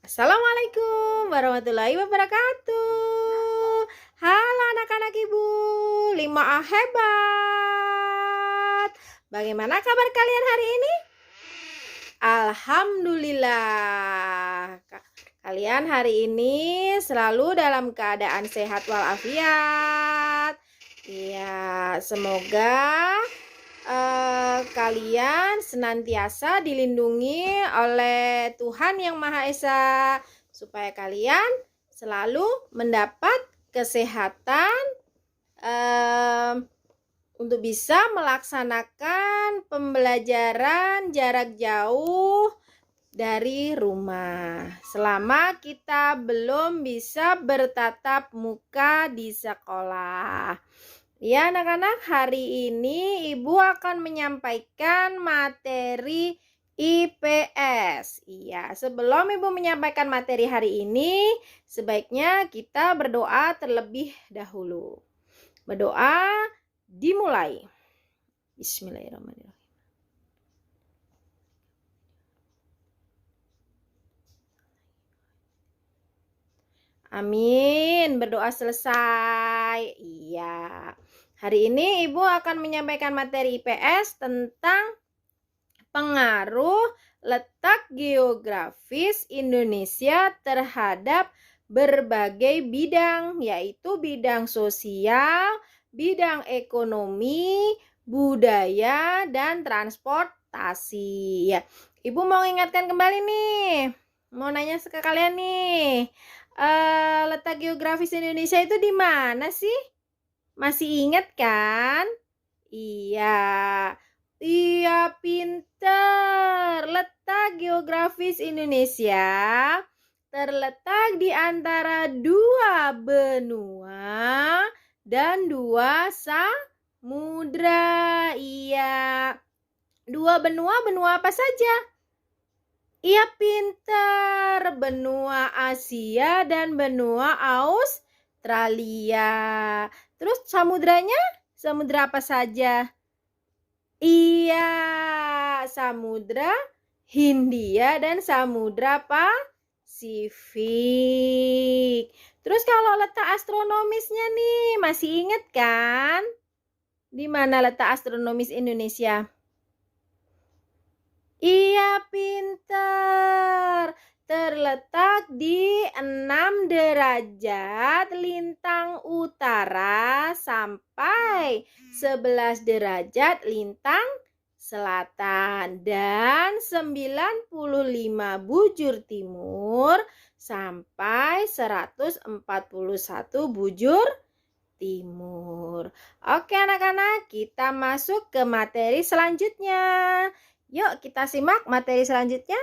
Assalamualaikum warahmatullahi wabarakatuh. Halo anak-anak ibu, 5A hebat. Bagaimana kabar kalian hari ini? Alhamdulillah. Kalian hari ini selalu dalam keadaan sehat walafiat. Ya, semoga kalian senantiasa dilindungi oleh Tuhan Yang Maha Esa, supaya kalian selalu mendapat kesehatan untuk bisa melaksanakan pembelajaran jarak jauh dari rumah selama kita belum bisa bertatap muka di sekolah. Ya anak-anak, hari ini Ibu akan menyampaikan materi IPS. Iya, sebelum Ibu menyampaikan materi hari ini, sebaiknya kita berdoa terlebih dahulu. Berdoa dimulai. Bismillahirrahmanirrahim. Amin. Berdoa selesai. Iya. Hari ini Ibu akan menyampaikan materi IPS tentang pengaruh letak geografis Indonesia terhadap berbagai bidang, yaitu bidang sosial, bidang ekonomi, budaya, dan transportasi. Ya, Ibu mau ingatkan kembali nih, mau nanya ke kalian nih, letak geografis Indonesia itu di mana sih? Masih ingat kan? Iya. Iya, pinter. Letak geografis Indonesia terletak di antara dua benua dan dua samudra. Iya. Dua benua apa saja? Iya, pinter. Benua Asia dan benua Australia. Terus samudranya? Samudra apa saja? Iya, Samudra Hindia dan Samudra Pasifik. Terus kalau letak astronomisnya nih, masih ingat kan? Di mana letak astronomis Indonesia? Iya, pinter. Terletak di 6 derajat lintang utara sampai 11 derajat lintang selatan dan 95 bujur timur sampai 141 bujur timur. Oke anak-anak, kita masuk ke materi selanjutnya. Yuk kita simak materi selanjutnya.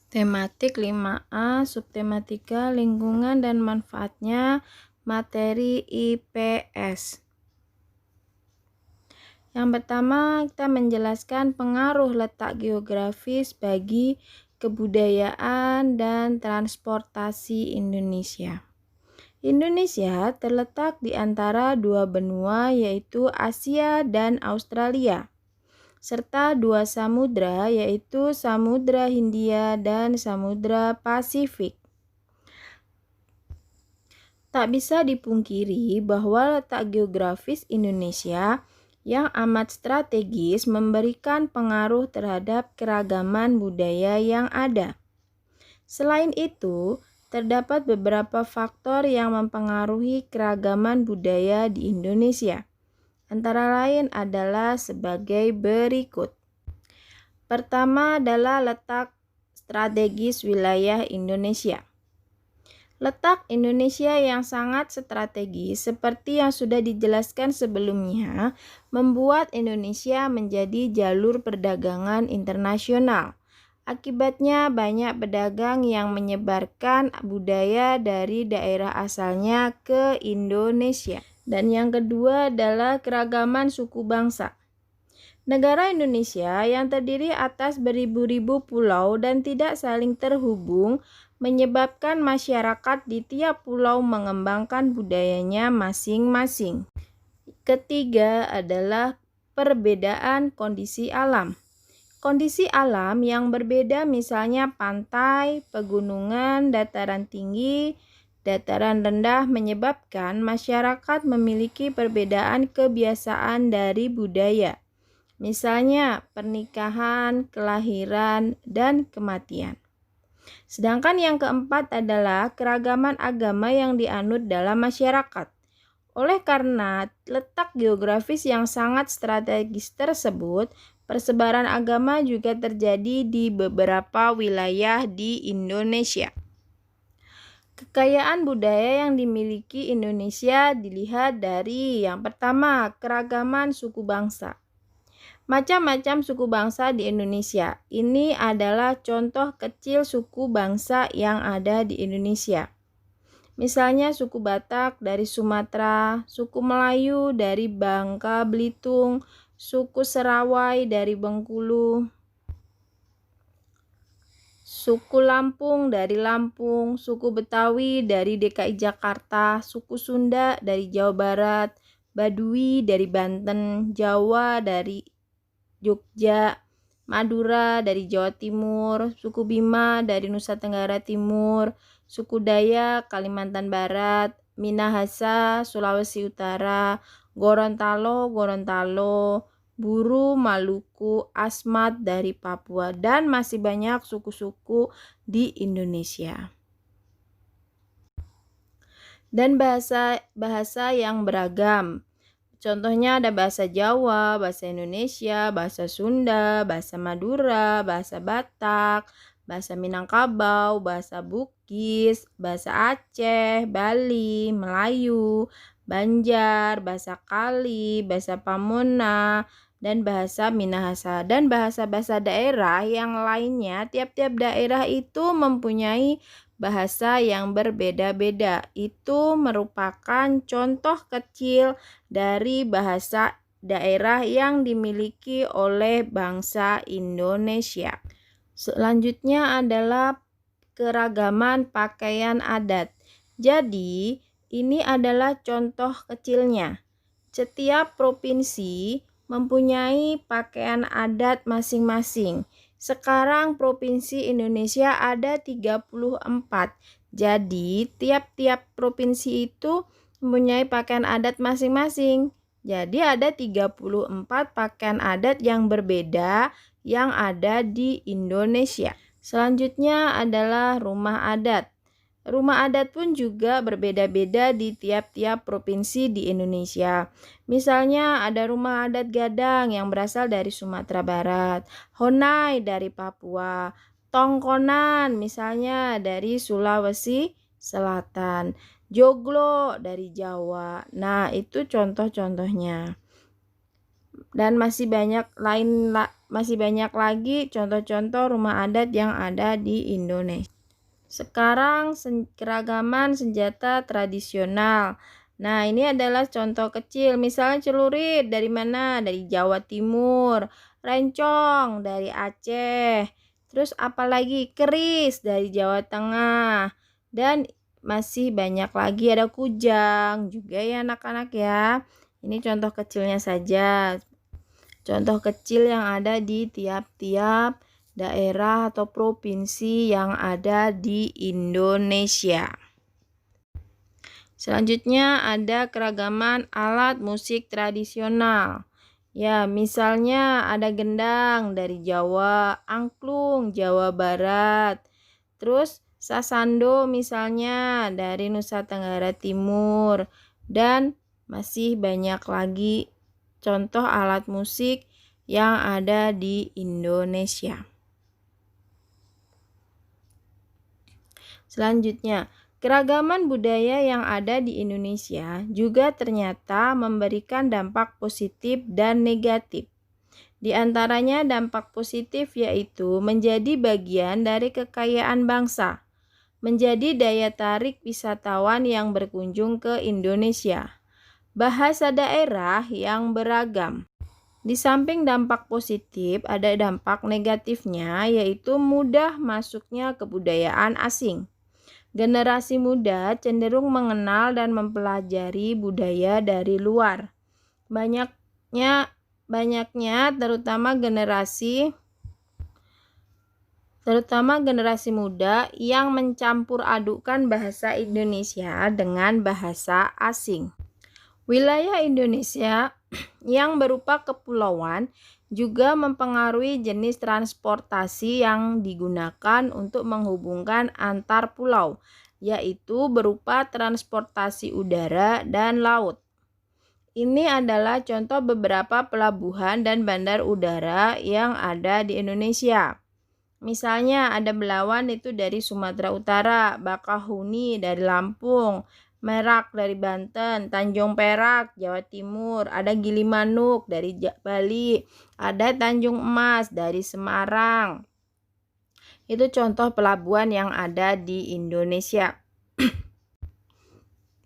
Tematik 5A, subtematika lingkungan dan manfaatnya, materi IPS. Yang pertama, kita menjelaskan pengaruh letak geografis bagi kebudayaan dan transportasi Indonesia. Indonesia terletak di antara dua benua, yaitu Asia dan Australia, serta dua samudra, yaitu Samudra Hindia dan Samudra Pasifik. Tak bisa dipungkiri bahwa letak geografis Indonesia yang amat strategis memberikan pengaruh terhadap keragaman budaya yang ada. Selain itu, terdapat beberapa faktor yang mempengaruhi keragaman budaya di Indonesia. Antara lain adalah sebagai berikut. Pertama adalah letak strategis wilayah Indonesia. Letak Indonesia yang sangat strategis seperti yang sudah dijelaskan sebelumnya membuat Indonesia menjadi jalur perdagangan internasional. Akibatnya banyak pedagang yang menyebarkan budaya dari daerah asalnya ke Indonesia. Dan yang kedua adalah keragaman suku bangsa. Negara Indonesia yang terdiri atas beribu-ribu pulau dan tidak saling terhubung menyebabkan masyarakat di tiap pulau mengembangkan budayanya masing-masing. Ketiga adalah perbedaan kondisi alam. Kondisi alam yang berbeda misalnya pantai, pegunungan, dataran tinggi, dataran rendah menyebabkan masyarakat memiliki perbedaan kebiasaan dari budaya. Misalnya pernikahan, kelahiran, dan kematian. Sedangkan yang keempat adalah keragaman agama yang dianut dalam masyarakat. Oleh karena letak geografis yang sangat strategis tersebut, persebaran agama juga terjadi di beberapa wilayah di Indonesia. Kekayaan budaya yang dimiliki Indonesia dilihat dari yang pertama, keragaman suku bangsa. Macam-macam suku bangsa di Indonesia. Ini adalah contoh kecil suku bangsa yang ada di Indonesia. Misalnya suku Batak dari Sumatera, suku Melayu dari Bangka Belitung, suku Serawai dari Bengkulu, suku Lampung dari Lampung, suku Betawi dari DKI Jakarta, suku Sunda dari Jawa Barat, Baduy dari Banten, Jawa dari Jogja, Madura dari Jawa Timur, suku Bima dari Nusa Tenggara Timur, suku Dayak Kalimantan Barat, Minahasa Sulawesi Utara, Gorontalo, Buru Maluku, Asmat dari Papua, dan masih banyak suku-suku di Indonesia. Dan bahasa yang beragam. Contohnya ada bahasa Jawa, bahasa Indonesia, bahasa Sunda, bahasa Madura, bahasa Batak, bahasa Minangkabau, bahasa Bugis, bahasa Aceh, Bali, Melayu, Banjar, bahasa Kali, bahasa Pamona, dan bahasa Minahasa. Dan bahasa-bahasa daerah yang lainnya, tiap-tiap daerah itu mempunyai bahasa yang berbeda-beda. Itu merupakan contoh kecil dari bahasa daerah yang dimiliki oleh bangsa Indonesia. Selanjutnya adalah keragaman pakaian adat. Jadi, ini adalah contoh kecilnya. Setiap provinsi mempunyai pakaian adat masing-masing. Sekarang provinsi Indonesia ada 34. Jadi, tiap-tiap provinsi itu mempunyai pakaian adat masing-masing. Jadi, ada 34 pakaian adat yang berbeda yang ada di Indonesia. Selanjutnya adalah rumah adat. Rumah adat pun juga berbeda-beda di tiap-tiap provinsi di Indonesia. Misalnya ada rumah adat Gadang yang berasal dari Sumatera Barat, Honai dari Papua, Tongkonan misalnya dari Sulawesi Selatan, Joglo dari Jawa. Nah, itu contoh-contohnya. Dan masih banyak lagi contoh-contoh rumah adat yang ada di Indonesia. Sekarang keragaman senjata tradisional. Nah, ini adalah contoh kecil. Misalnya celurit dari mana? Dari Jawa Timur. Rencong dari Aceh. Terus apalagi keris dari Jawa Tengah. Dan masih banyak lagi, ada kujang juga ya anak-anak ya. Ini contoh kecilnya saja. Contoh kecil yang ada di tiap-tiap daerah atau provinsi yang ada di Indonesia. Selanjutnya ada keragaman alat musik tradisional. Ya, misalnya ada gendang dari Jawa, angklung Jawa Barat. Terus sasando misalnya dari Nusa Tenggara Timur, dan masih banyak lagi contoh alat musik yang ada di Indonesia. Selanjutnya, keragaman budaya yang ada di Indonesia juga ternyata memberikan dampak positif dan negatif. Di antaranya dampak positif yaitu menjadi bagian dari kekayaan bangsa, menjadi daya tarik wisatawan yang berkunjung ke Indonesia. Bahasa daerah yang beragam. Di samping dampak positif, ada dampak negatifnya yaitu mudah masuknya kebudayaan asing. Generasi muda cenderung mengenal dan mempelajari budaya dari luar. Banyaknya terutama generasi terutama generasi muda yang mencampur adukan bahasa Indonesia dengan bahasa asing. Wilayah Indonesia yang berupa kepulauan juga mempengaruhi jenis transportasi yang digunakan untuk menghubungkan antar pulau, yaitu berupa transportasi udara dan laut. Ini adalah contoh beberapa pelabuhan dan bandar udara yang ada di Indonesia. Misalnya ada Belawan itu dari Sumatera Utara, Bakahuni dari Lampung, Merak dari Banten, Tanjung Perak, Jawa Timur, ada Gilimanuk dari Bali, ada Tanjung Emas dari Semarang. Itu contoh pelabuhan yang ada di Indonesia.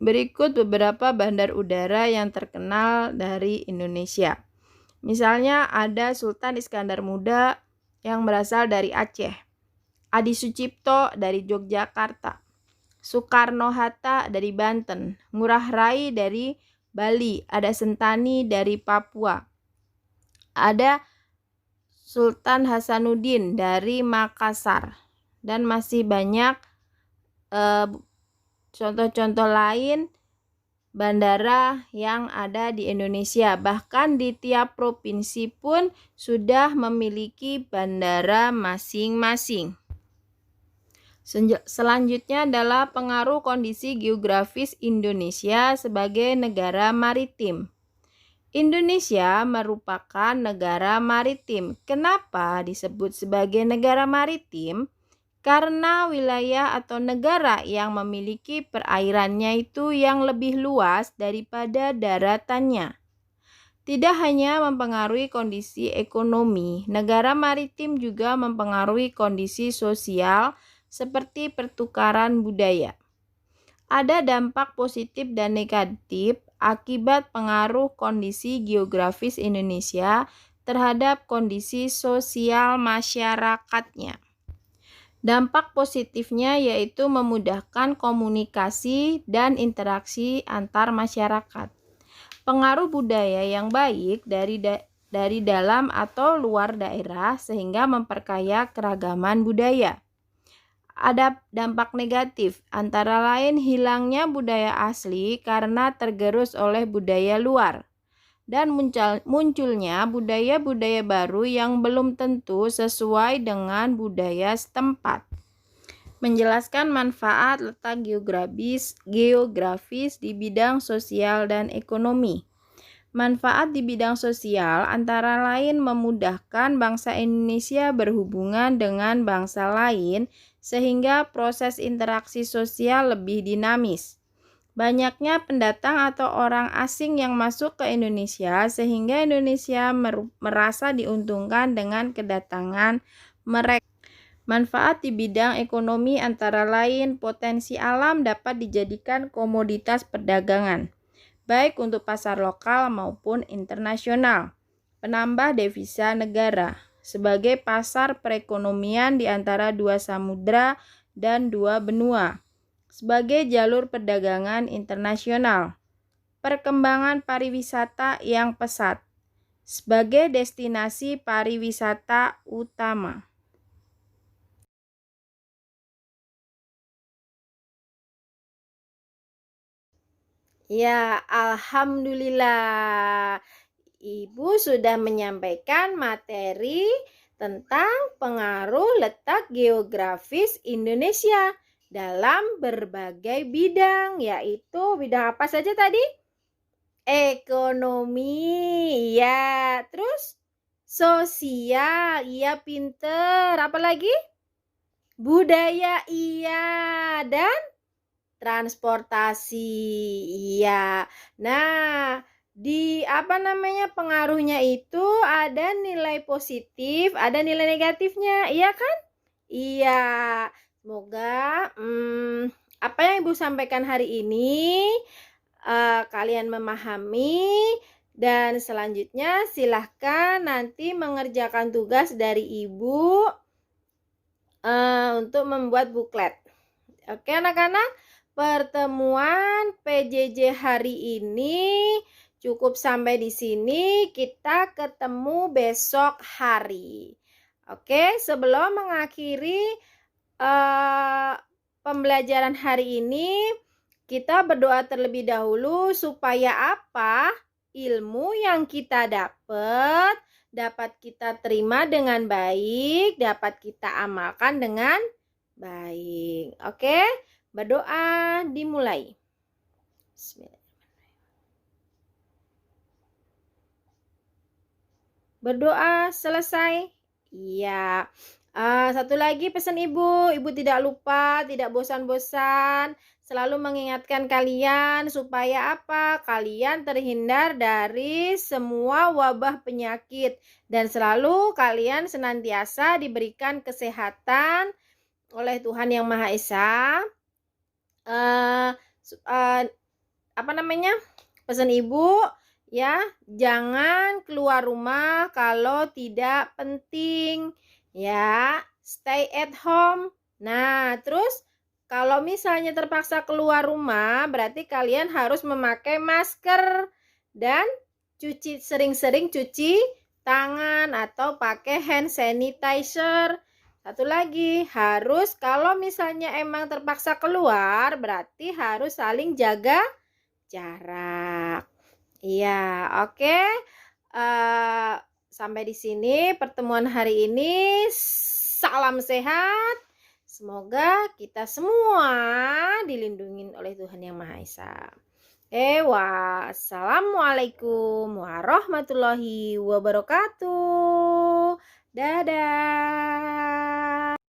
Berikut beberapa bandar udara yang terkenal dari Indonesia. Misalnya ada Sultan Iskandar Muda yang berasal dari Aceh, Adi Sucipto dari Yogyakarta, Soekarno-Hatta dari Banten, Ngurah Rai dari Bali, ada Sentani dari Papua, ada Sultan Hasanuddin dari Makassar, dan masih banyak contoh-contoh lain bandara yang ada di Indonesia. Bahkan di tiap provinsi pun sudah memiliki bandara masing-masing. Selanjutnya adalah pengaruh kondisi geografis Indonesia sebagai negara maritim. Indonesia merupakan negara maritim. Kenapa disebut sebagai negara maritim? Karena wilayah atau negara yang memiliki perairannya itu yang lebih luas daripada daratannya. Tidak hanya mempengaruhi kondisi ekonomi, negara maritim juga mempengaruhi kondisi sosial seperti pertukaran budaya. Ada dampak positif dan negatif akibat pengaruh kondisi geografis Indonesia terhadap kondisi sosial masyarakatnya. Dampak positifnya yaitu memudahkan komunikasi dan interaksi antar masyarakat. Pengaruh budaya yang baik dari dalam atau luar daerah sehingga memperkaya keragaman budaya. Ada dampak negatif, antara lain hilangnya budaya asli karena tergerus oleh budaya luar, dan munculnya budaya-budaya baru yang belum tentu sesuai dengan budaya setempat. Menjelaskan manfaat letak geografis di bidang sosial dan ekonomi. Manfaat di bidang sosial antara lain memudahkan bangsa Indonesia berhubungan dengan bangsa lain sehingga proses interaksi sosial lebih dinamis. Banyaknya pendatang atau orang asing yang masuk ke Indonesia sehingga Indonesia merasa diuntungkan dengan kedatangan mereka. Manfaat di bidang ekonomi antara lain potensi alam dapat dijadikan komoditas perdagangan, baik untuk pasar lokal maupun internasional. Penambah devisa negara sebagai pasar perekonomian di antara dua samudra dan dua benua. Sebagai jalur perdagangan internasional, perkembangan pariwisata yang pesat, sebagai destinasi pariwisata utama. Ya, alhamdulillah. Ibu sudah menyampaikan materi tentang pengaruh letak geografis Indonesia dalam berbagai bidang, yaitu bidang apa saja tadi? Ekonomi, ya. Terus sosial, iya pinter. Apa lagi? Budaya, iya. Dan transportasi, iya. Nah, di pengaruhnya itu ada nilai positif, ada nilai negatifnya, iya kan? Iya. Semoga apa yang Ibu sampaikan hari ini kalian memahami, dan selanjutnya silahkan nanti mengerjakan tugas dari Ibu untuk membuat buklet. Oke anak-anak, pertemuan PJJ hari ini cukup sampai di sini. Kita ketemu besok hari. Oke, sebelum mengakhiri pembelajaran hari ini, kita berdoa terlebih dahulu supaya apa? Ilmu yang kita dapat kita terima dengan baik, dapat kita amalkan dengan baik. Oke, berdoa dimulai. Bismillah. Berdoa selesai. Iya. Satu lagi pesan Ibu. Ibu tidak lupa, tidak bosan-bosan, selalu mengingatkan kalian supaya apa? Kalian terhindar dari semua wabah penyakit dan selalu kalian senantiasa diberikan kesehatan oleh Tuhan Yang Maha Esa. Pesan Ibu, ya, jangan keluar rumah kalau tidak penting, ya, stay at home. Nah, terus kalau misalnya terpaksa keluar rumah, berarti kalian harus memakai masker dan sering-sering cuci tangan atau pakai hand sanitizer. Satu lagi, harus kalau misalnya emang terpaksa keluar, berarti harus saling jaga jarak. Iya, oke. Sampai di sini pertemuan hari ini. Salam sehat. Semoga kita semua dilindungi oleh Tuhan Yang Maha Esa. Wassalamualaikum warahmatullahi wabarakatuh. Dadah.